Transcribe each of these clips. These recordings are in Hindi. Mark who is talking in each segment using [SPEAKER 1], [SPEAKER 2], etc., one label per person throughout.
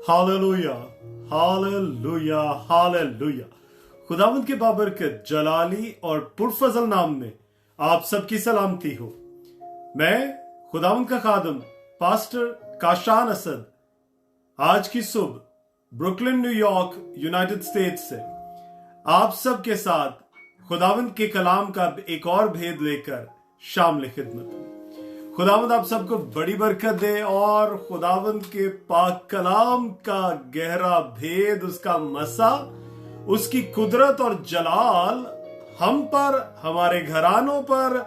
[SPEAKER 1] Hallelujah, hallelujah, hallelujah. खुदावंद के बाबरकत जलाली और पुरफजल नाम में आप सबकी सलामती हो। मैं खुदावंद का खादम पास्टर काशान असद आज की सुबह ब्रुकलिन न्यूयॉर्क यूनाइटेड स्टेट्स से आप सबके साथ खुदावंद के कलाम का एक और भेद लेकर शामिल खिदमत। खुदावंद आप सबको बड़ी बरकत दे और खुदावंद के पाक कलाम का गहरा भेद, उसका मसा, उसकी कुदरत और जलाल हम पर, हमारे घरानों पर,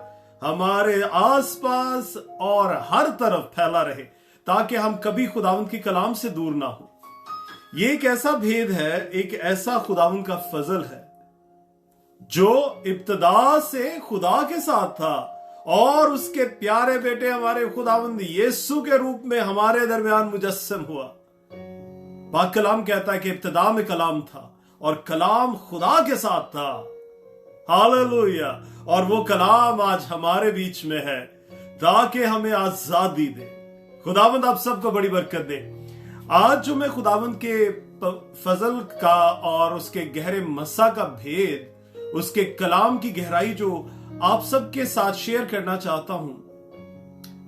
[SPEAKER 1] हमारे आसपास और हर तरफ फैला रहे, ताकि हम कभी खुदावंद की कलाम से दूर ना हो। ये एक ऐसा भेद है, एक ऐसा खुदावंद का फजल है जो इब्तदा से खुदा के साथ था और उसके प्यारे बेटे हमारे खुदावंद यीशु के रूप में हमारे दरमियान मुजस्सम हुआ। पाक कलाम कहता है कि इब्तदा में कलाम था और कलाम खुदा के साथ था। हालेलुया। और वो कलाम आज हमारे बीच में है ताकि हमें आजादी दे। खुदावंद आप सबको बड़ी बरकत दे। आज जो मैं खुदावंद के फजल का और उसके गहरे मसा का भेद, उसके कलाम की गहराई जो आप सबके साथ शेयर करना चाहता हूं,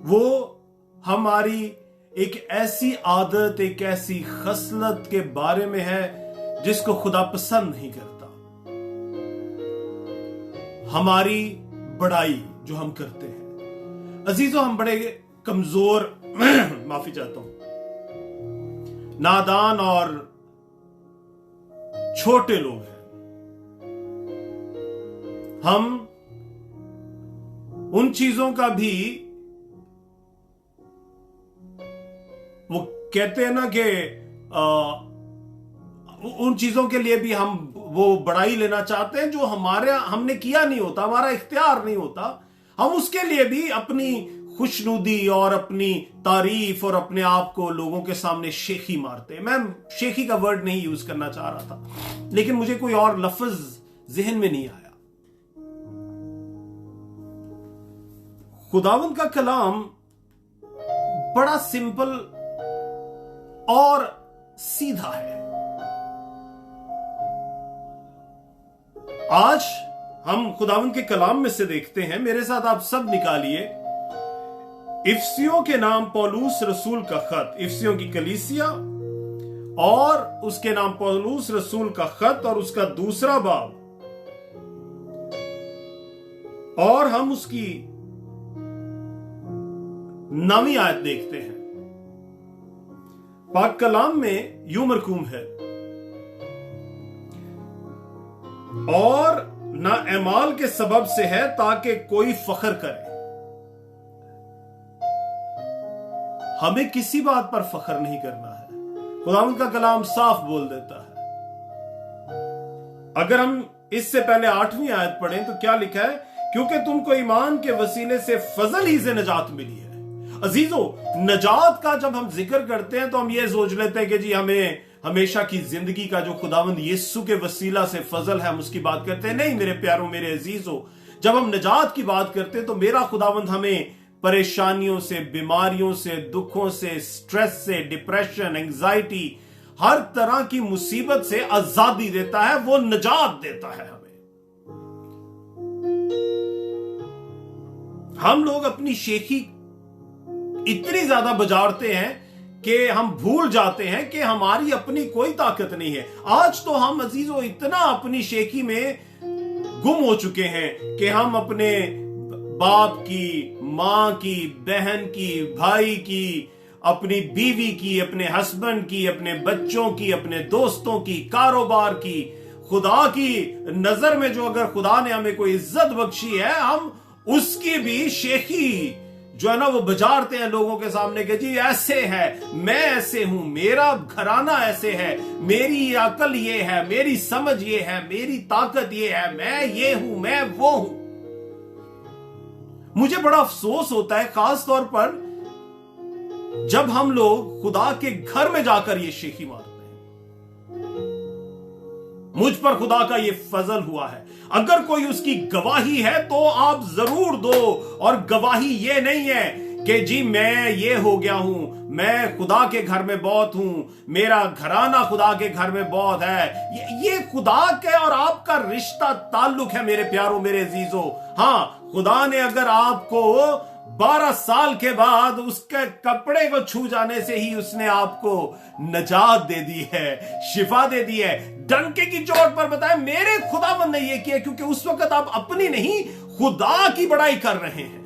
[SPEAKER 1] वो हमारी एक ऐसी आदत, एक ऐसी खसलत के बारे में है जिसको खुदा पसंद नहीं करता। हमारी बड़ाई जो हम करते हैं। अजीजों, हम बड़े कमजोर माफी चाहता हूं, नादान और छोटे लोग हैं। हम उन चीजों का भी, वो कहते हैं ना कि उन चीजों के लिए भी हम वो बड़ाई लेना चाहते हैं जो हमने किया नहीं होता, हमारा इख्तियार नहीं होता। हम उसके लिए भी अपनी खुशनुदी और अपनी तारीफ और अपने आप को लोगों के सामने शेखी मारते हैं। मैं शेखी का वर्ड नहीं यूज करना चाह रहा था, लेकिन मुझे कोई और लफ्ज जहन में नहीं आया। खुदावंद का कलाम बड़ा सिंपल और सीधा है। आज हम खुदावंद के कलाम में से देखते हैं। मेरे साथ आप सब निकालिए इफिसियों के नाम पौलुस रसूल का खत, इफिसियों की कलीसिया और उसके नाम पौलुस रसूल का खत और उसका दूसरा बाब, और हम उसकी 9वीं आयत देखते हैं। पाक कलाम में यूं मरकूम है, और ना एमाल के सबब से है ताकि कोई फख्र करे। हमें किसी बात पर फख्र नहीं करना है। खुदावंद का कलाम साफ बोल देता है। अगर हम इससे पहले 8वीं आयत पढ़ें तो क्या लिखा है? क्योंकि तुमको ईमान के वसीले से फजल ही से नजात मिली है। अजीजों, नजात का जब हम जिक्र करते हैं तो हम ये सोच लेते हैं कि जी हमें हमेशा की जिंदगी का जो खुदावंद यीशु के वसीला से फजल है, हम उसकी बात करते हैं। नहीं मेरे प्यारों, मेरे अजीजों, जब हम नजात की बात करते हैं तो मेरा खुदावंद हमें परेशानियों से, बीमारियों से, दुखों से, स्ट्रेस से, डिप्रेशन, एंजाइटी, हर तरह की मुसीबत से आजादी देता है। वो नजात देता है हमें। हम लोग अपनी शेखी इतनी ज्यादा बजारते हैं कि हम भूल जाते हैं कि हमारी अपनी कोई ताकत नहीं है। आज तो हम अजीजों इतना अपनी शेखी में गुम हो चुके हैं कि हम अपने बाप की, मां की, बहन की, भाई की, अपनी बीवी की, अपने हस्बैंड की, अपने बच्चों की, अपने दोस्तों की, कारोबार की, खुदा की नजर में जो अगर खुदा ने हमें कोई इज्जत बख्शी है, हम उसकी भी शेखी जो है ना वो बजारते हैं लोगों के सामने कि जी ऐसे है, मैं ऐसे हूं, मेरा घराना ऐसे है, मेरी अकल ये है, मेरी समझ ये है, मेरी ताकत ये है, मैं ये हूं, मैं वो हूं। मुझे बड़ा अफसोस होता है खास तौर पर जब हम लोग खुदा के घर में जाकर ये शेखी मारते हैं। मुझ पर खुदा का ये फजल हुआ है, अगर कोई उसकी गवाही है तो आप जरूर दो। और गवाही ये नहीं है कि जी मैं ये हो गया हूं, मैं खुदा के घर में बहुत हूं, मेरा घराना खुदा के घर में बहुत है। ये खुदा के और आपका रिश्ता ताल्लुक है मेरे प्यारों, मेरे अजीजों। हां, खुदा ने अगर आपको 12 साल के बाद उसके कपड़े को छू जाने से ही उसने आपको नजात दे दी है, शिफा दे दी है। डंके की चोट पर बताया मेरे खुदावंद ने यह किया, क्योंकि उस वक्त आप अपनी नहीं खुदा की बड़ाई कर रहे हैं।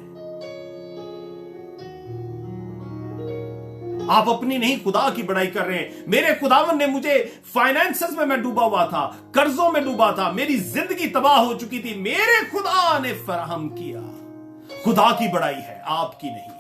[SPEAKER 1] आप अपनी नहीं खुदा की बड़ाई कर रहे हैं। मेरे खुदावन ने मुझे फाइनेंसेस में मैं डूबा हुआ था, कर्जों में डूबा था, मेरी जिंदगी तबाह हो चुकी थी, मेरे खुदा ने फराहम किया। खुदा की बड़ाई है, आपकी नहीं।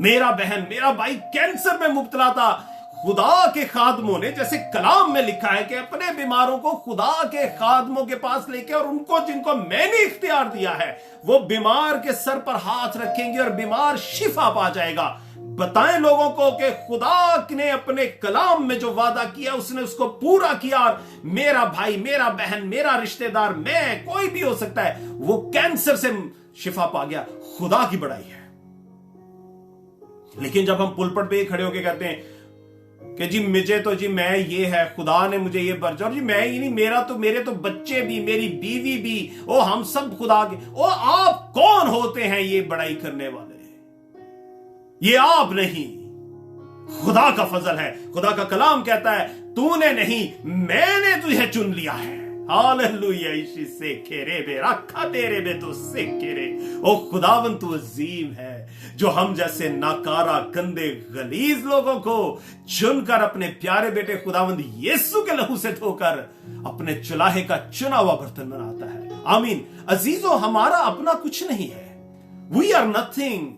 [SPEAKER 1] मेरा बहन, मेरा भाई कैंसर में मुब्तला था, खुदा के खादमों ने, जैसे कलाम में लिखा है कि अपने बीमारों को खुदा के खादमों के पास लेके, और उनको जिनको मैंने इख्तियार दिया है, वो बीमार के सर पर हाथ रखेंगे और बीमार शिफा पा जाएगा। बताएं लोगों को कि खुदा ने अपने कलाम में जो वादा किया उसने उसको पूरा किया। और मेरा भाई, मेरा बहन, मेरा रिश्तेदार, मैं, कोई भी हो सकता है, वो कैंसर से शिफा पा गया। खुदा की बड़ाई है। लेकिन जब हम पुलपट पे खड़े होकर कहते हैं कि जी मुझे तो जी मैं ये है, खुदा ने मुझे ये बर्जा, और जी मैं ही नहीं, मेरे तो बच्चे भी, मेरी बीवी भी, ओ हम सब खुदा के। ओ आप कौन होते हैं ये बड़ाई करने वाले? ये आप नहीं, खुदा का फजल है। खुदा का कलाम कहता है तूने नहीं, मैंने तुझे चुन लिया है। हालेलुया। इसी से खेरे बे रखा तेरे बे तो से खेरे। ओ खुदावन तू अजीम है, जो हम जैसे नाकारा, गंदे, गलीज लोगों को चुनकर अपने प्यारे बेटे खुदावंद यीशु के लहू से धोकर अपने चुलाहे का चुना हुआ बर्तन बनाता है। आमीन। अजीजों, हमारा अपना कुछ नहीं है। We are nothing.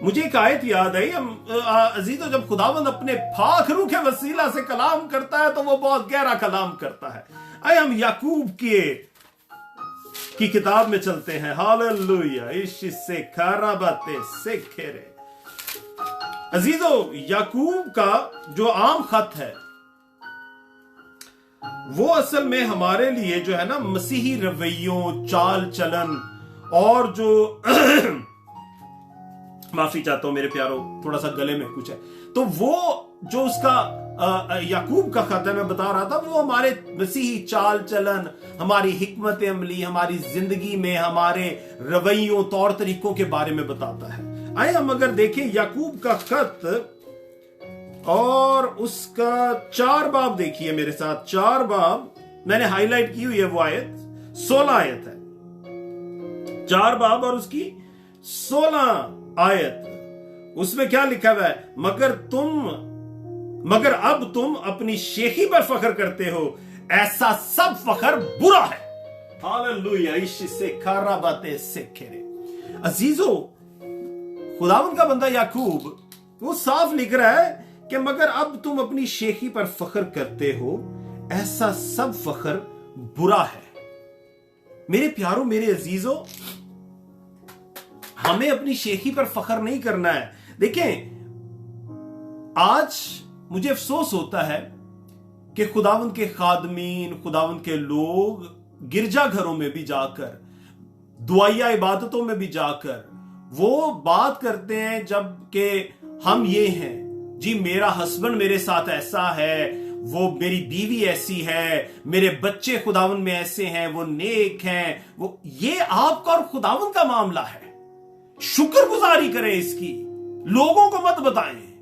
[SPEAKER 1] मुझे एक आयत याद आई, अजीजों, जब खुदावंद अपने फाखरू के वसीला से कलाम करता है तो वो बहुत गहरा कलाम करता है। आइए हम याकूब की किताब में चलते हैं। हालेलुया। इससे खारा बातें से खेरे। अजीजों, याकूब का जो आम खत है वो असल में हमारे लिए जो है ना, मसीही रवैयों, चाल चलन, और जो माफी चाहता हूं मेरे प्यारों, थोड़ा सा गले में कुछ है, तो वो जो उसका याकूब का खत है मैं बता रहा था, वो हमारे मसीही चाल चलन, हमारी हिकमत अमली, हमारी जिंदगी में हमारे रवैयों, तौर तरीकों के बारे में बताता है। आइए हम अगर देखें याकूब का खत और उसका 4 बाब देखिए मेरे साथ। 4 बाब मैंने हाईलाइट की हुई है, वो आयत 16 आयत है। 4 बाब और उसकी 16 आयत। उसमें क्या लिखा हुआ है? मगर अब तुम अपनी शेखी पर फख्र करते हो, ऐसा सब फख्र बुरा है। हालेलुया। इससे खारा बातें सीखे रे। अजीजों, खुदावंद का बंदा याकूब वो साफ लिख रहा है कि मगर अब तुम अपनी शेखी पर फख्र करते हो, ऐसा सब फख्र बुरा है। मेरे प्यारों, मेरे अजीजों, हमें अपनी शेखी पर फख्र नहीं करना है। देखें, आज मुझे अफसोस होता है कि खुदावंद के खादमीन, खुदावंद के लोग गिरजाघरों में भी जाकर, दुआया इबादतों में भी जाकर वो बात करते हैं जब कि हम ये हैं जी, मेरा हस्बैंड मेरे साथ ऐसा है, वो मेरी बीवी ऐसी है, मेरे बच्चे खुदावंद में ऐसे हैं, वो नेक हैं। वो ये आपका और खुदावंद का मामला है। शुक्रगुजारी करें इसकी, लोगों को मत बताएं।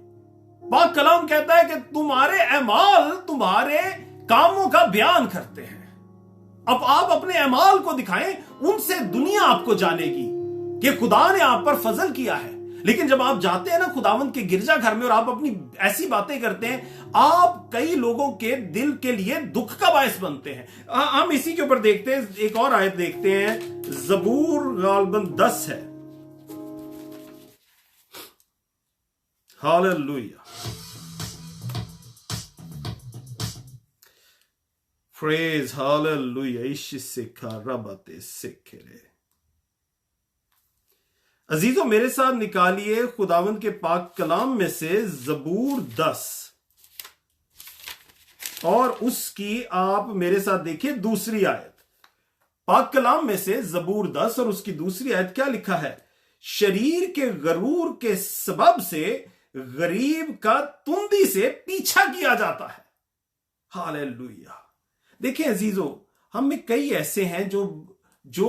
[SPEAKER 1] पाक कलाम कहता है कि तुम्हारे अमाल तुम्हारे कामों का बयान करते हैं। अब आप अपने अमाल को दिखाएं, उनसे दुनिया आपको जानेगी कि खुदा ने आप पर फजल किया है। लेकिन जब आप जाते हैं ना खुदावंद के गिरजा घर में और आप अपनी ऐसी बातें करते हैं, आप कई लोगों के दिल के लिए दुख का बायस बनते हैं। हम इसी के ऊपर देखते हैं, एक और आयत देखते हैं, जबूर गालबन 10 है। हालेलुया। Praise hallelujah. इससे खारा बातें सीखे रे। अजीजों, मेरे साथ निकालिए खुदावंद के पाक कलाम में से जबूर 10 और उसकी आप मेरे साथ देखिए दूसरी आयत। पाक कलाम में से जबूर 10 और उसकी दूसरी आयत क्या लिखा है? शरीर के गरूर के सबब से गरीब का तुंदी से पीछा किया जाता है। हालेलुया। देखिए अजीजों, हम में कई ऐसे हैं जो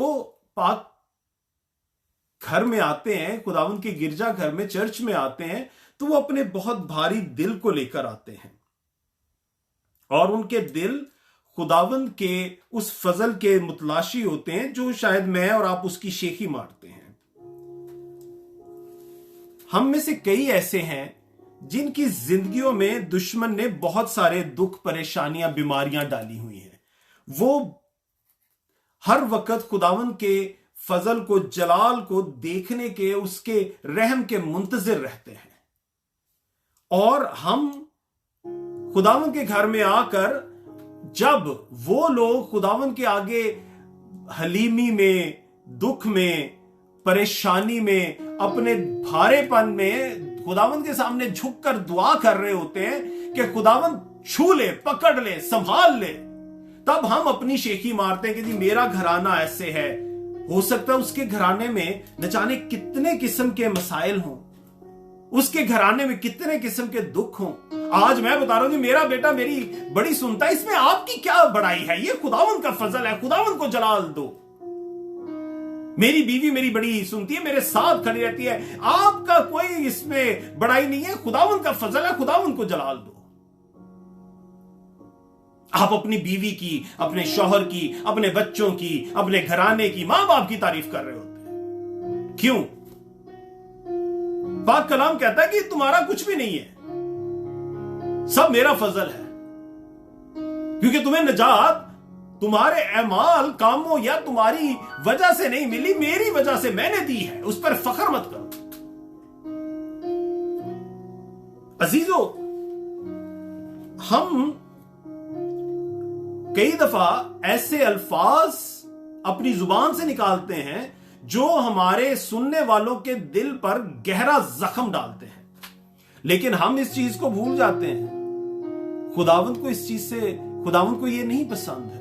[SPEAKER 1] पाक घर में आते हैं, खुदावंद के गिरजा घर में, चर्च में आते हैं, तो वो अपने बहुत भारी दिल को लेकर आते हैं और उनके दिल खुदावंद के उस फजल के मुतलाशी होते हैं जो शायद मैं और आप उसकी शेखी मारते हैं। हम में से कई ऐसे हैं जिनकी जिंदगियों में दुश्मन ने बहुत सारे दुख, परेशानियां, बीमारियां डाली हुई हैं। वो हर वक्त खुदावंद के फजल को, जलाल को देखने के, उसके रहम के मुंतजिर रहते हैं। और हम खुदावंद के घर में आकर जब वो लोग खुदावंद के आगे हलीमी में, दुख में, परेशानी में, अपने भारेपन में खुदावंद के सामने झुककर दुआ कर रहे होते हैं कि खुदावंद छू ले, पकड़ ले, संभाल ले, तब हम अपनी शेखी मारते हैं कि जी मेरा घराना ऐसे है। हो सकता है उसके घराने में न जाने कितने किस्म के मसाइल हों, उसके घराने में कितने किस्म के दुख हों। आज मैं बता रहा हूं जी मेरा बेटा मेरी बड़ी सुनता है, इसमें आपकी क्या बड़ाई है? ये खुदावंद का फजल है, खुदावंद को जलाल दो। मेरी बीवी मेरी बड़ी सुनती है, मेरे साथ खड़ी रहती है, आपका कोई इसमें बड़ाई नहीं है, खुदावंद का फजल है, खुदावंद को जलाल दो। आप अपनी बीवी की, अपने शौहर की, अपने बच्चों की, अपने घराने की, मां बाप की तारीफ कर रहे होते हैं। क्यों? पाक कलाम कहता है कि तुम्हारा कुछ भी नहीं है, सब मेरा फजल है, क्योंकि तुम्हें निजात तुम्हारे अमाल, कामों या तुम्हारी वजह से नहीं मिली, मेरी वजह से मैंने दी है। उस पर फख्र मत करो। अजीजों, हम कई दफा ऐसे अल्फाज अपनी जुबान से निकालते हैं जो हमारे सुनने वालों के दिल पर गहरा जख्म डालते हैं, लेकिन हम इस चीज को भूल जाते हैं। खुदावंद को इस चीज से, खुदावंद को यह नहीं पसंद है।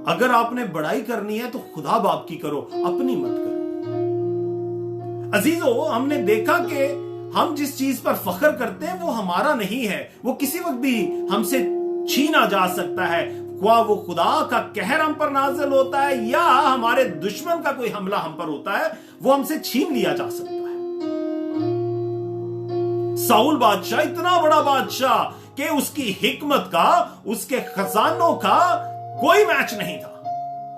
[SPEAKER 1] अगर आपने बड़ाई करनी है तो खुदा बाप की करो, अपनी मत करो। अजीजों, हमने देखा कि हम जिस चीज पर फख्र करते हैं वो हमारा नहीं है, वो किसी वक्त भी हमसे छीना जा सकता है। क्या वो खुदा का कहर हम पर नाजिल होता है या हमारे दुश्मन का कोई हमला हम पर होता है, वो हमसे छीन लिया जा सकता है। साउल बादशाह इतना बड़ा बादशाह कि उसकी हिकमत का, उसके खजानों का कोई मैच नहीं था।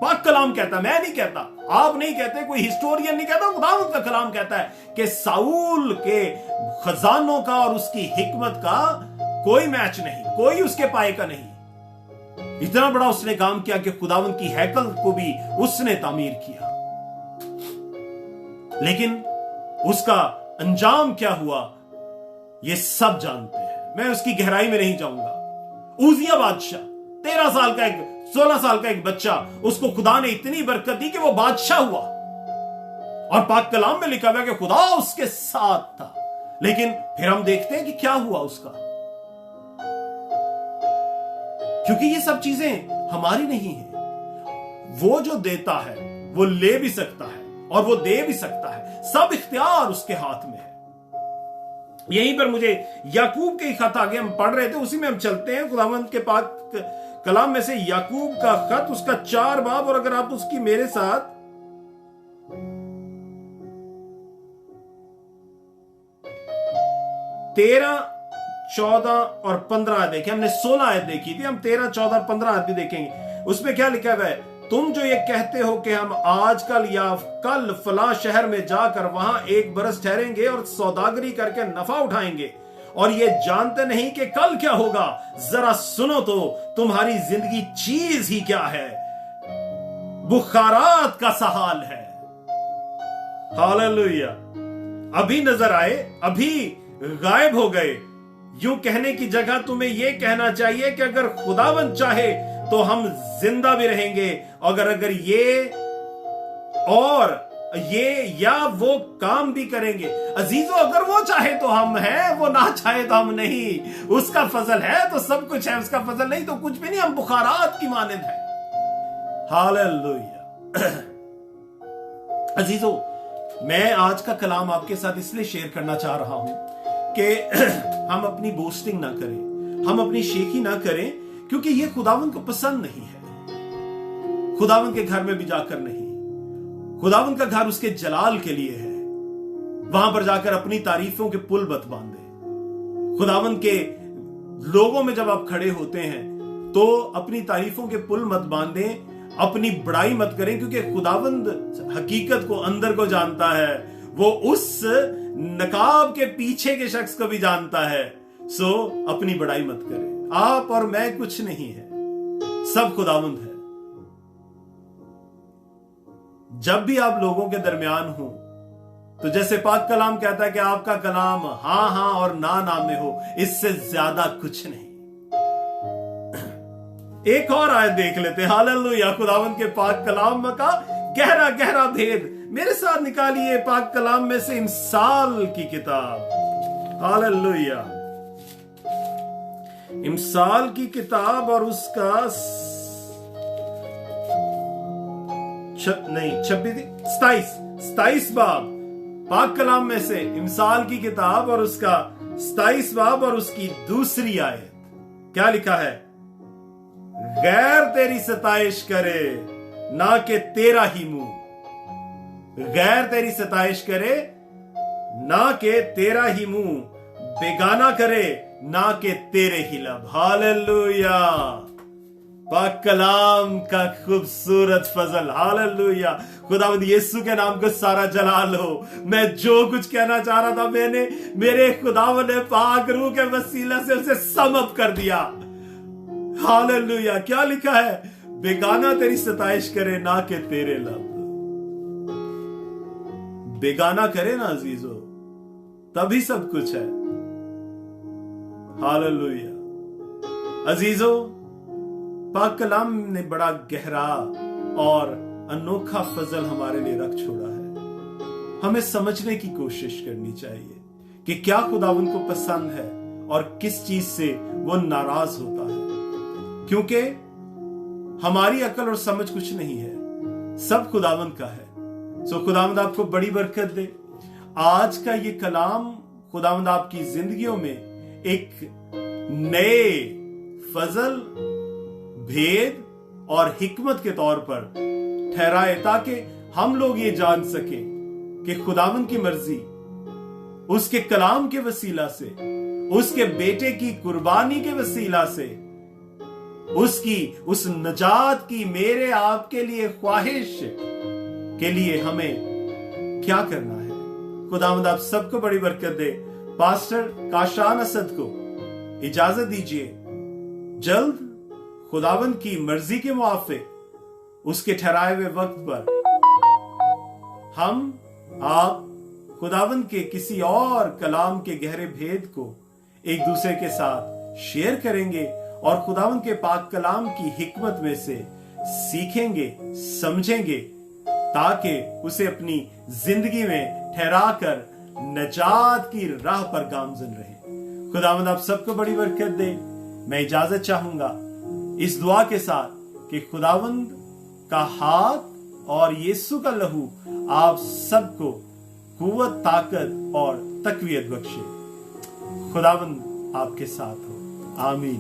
[SPEAKER 1] पाक कलाम कहता, मैं नहीं कहता, आप नहीं कहते, कोई हिस्टोरियन नहीं कहता, खुदावंद का कलाम कहता है कि साउल के खजानों का और उसकी हिकमत का कोई मैच नहीं, कोई उसके पाए का नहीं। इतना बड़ा उसने काम किया कि खुदावंद की हैकल को भी उसने तामीर किया, लेकिन उसका अंजाम क्या हुआ ये सब जानते हैं। मैं उसकी गहराई में नहीं जाऊंगा। उजिया बादशाह 13 साल का, 16 साल का एक बच्चा, उसको खुदा ने इतनी बरकत दी कि वो बादशाह हुआ, और पाक कलाम में लिखा हुआ कि खुदा उसके साथ था। लेकिन फिर हम देखते हैं कि क्या हुआ उसका, क्योंकि ये सब चीजें हमारी नहीं है। वो जो देता है वो ले भी सकता है और वो दे भी सकता है, सब इख्तियार उसके हाथ में है। यहीं पर मुझे याकूब के खत आगे हम पढ़ रहे थे, उसी में हम चलते हैं। खुदावंद के पाक कलाम में से याकूब का खत, उसका 4 बाब, और अगर आप उसकी मेरे साथ 13, 14 और 15 देखें। हमने 16 आयत देखी थी, हम 13, 14 और 15 आयत भी देखेंगे। उसमें क्या लिखा हुआ है? तुम जो ये कहते हो कि हम आजकल या कल फला शहर में जाकर वहां 1 बरस ठहरेंगे और सौदागरी करके नफा उठाएंगे, और ये जानते नहीं कि कल क्या होगा। जरा सुनो तो, तुम्हारी जिंदगी चीज ही क्या है, बुखारात का सा हाल है। हालेलुया। अभी नजर आए, अभी गायब हो गए। यूं कहने की जगह तुम्हें यह कहना चाहिए कि अगर खुदावंद चाहे तो हम जिंदा भी रहेंगे, अगर ये या वो काम भी करेंगे। अजीजों, अगर वो चाहे तो हम हैं, वो ना चाहे तो हम नहीं। उसका फजल है तो सब कुछ है, उसका फजल नहीं तो कुछ भी नहीं। हम बुखारात की मानंद है। हालेलुया। अजीजों, मैं आज का कलाम आपके साथ इसलिए शेयर करना चाह रहा हूं कि हम अपनी बोस्टिंग ना करें, हम अपनी शेखी ना करें, क्योंकि यह खुदावंद को पसंद नहीं है। खुदावंद के घर में भी जाकर नहीं, खुदावंद का घर उसके जलाल के लिए है। वहां पर जाकर अपनी तारीफों के पुल मत बांधे। खुदावंद के लोगों में जब आप खड़े होते हैं तो अपनी तारीफों के पुल मत बांधे, अपनी बड़ाई मत करें, क्योंकि खुदावंद हकीकत को, अंदर को जानता है। वो उस नकाब के पीछे के शख्स को भी जानता है। सो अपनी बड़ाई मत करें। आप और मैं कुछ नहीं है, सब खुदावंद है। जब भी आप लोगों के दरमियान हो तो जैसे पाक कलाम कहता है कि आपका कलाम हां हां और ना में हो, इससे ज्यादा कुछ नहीं। एक और आयत देख लेते हैं। हालेलुया। खुदावंद के पाक कलाम का गहरा गहरा भेद मेरे साथ निकालिए पाक कलाम में से इमसाल की किताब। हालेलुया। इमसाल की किताब और उसका 27 बाब। पाक कलाम में से इमसाल की किताब और उसका 27 बाब और उसकी दूसरी आयत। क्या लिखा है? गैर तेरी सताइश करे ना कि तेरा ही मुंह। गैर तेरी सताइश करे ना कि तेरा ही मुंह, बेगाना करे ना कि तेरे ही लब। हालेलुया। पाक कलाम का खूबसूरत फजल। हालेलुया। खुदावंद यीशु के नाम को सारा जलाल हो। मैं जो कुछ कहना चाह रहा था, मेरे खुदावंद ने पाक रूह के वसीला से उसे समअप कर दिया। हालेलुया। क्या लिखा है? बेगाना तेरी सताइश करे ना कि तेरे लब। बेगाना करे ना अजीजों, तभी सब कुछ है। हालेलुया। अजीजों, पाक कलाम ने बड़ा गहरा और अनोखा फजल हमारे लिए रख छोड़ा है। हमें समझने की कोशिश करनी चाहिए कि क्या खुदावंद को पसंद है और किस चीज से वो नाराज होता है, क्योंकि हमारी अकल और समझ कुछ नहीं है, सब खुदावंद का है। सो खुदावंद आपको बड़ी बरकत दे। आज का ये कलाम खुदावंद आपकी जिंदगियों में एक नए फजल, भेद और हिकमत के तौर पर ठहराए, ताकि हम लोग ये जान सकें कि खुदावंद की मर्जी उसके कलाम के वसीला से, उसके बेटे की कुर्बानी के वसीला से, उसकी उस नजात की मेरे आपके लिए ख्वाहिश के लिए हमें क्या करना है। खुदावंद आप सबको बड़ी बरकत दे। पास्टर काशान असद को इजाजत दीजिए। जल्द खुदावंद की मर्जी के मुआफिक उसके ठहराए हुए वक्त पर हम आप खुदावंद के किसी और कलाम के गहरे भेद को एक दूसरे के साथ शेयर करेंगे और खुदावंद के पाक कलाम की हिकमत में से सीखेंगे, समझेंगे, ताकि उसे अपनी जिंदगी में ठहरा कर नजात की राह पर गामजन रहे। खुदावंद आप सबको बड़ी बरकत दे। मैं इजाजत चाहूंगा इस दुआ के साथ कि खुदावंद का हाथ और यीशु का लहू आप सबको कुव्वत, ताकत और तकवीयत बख्शे। खुदावंद आपके साथ हो। आमीन।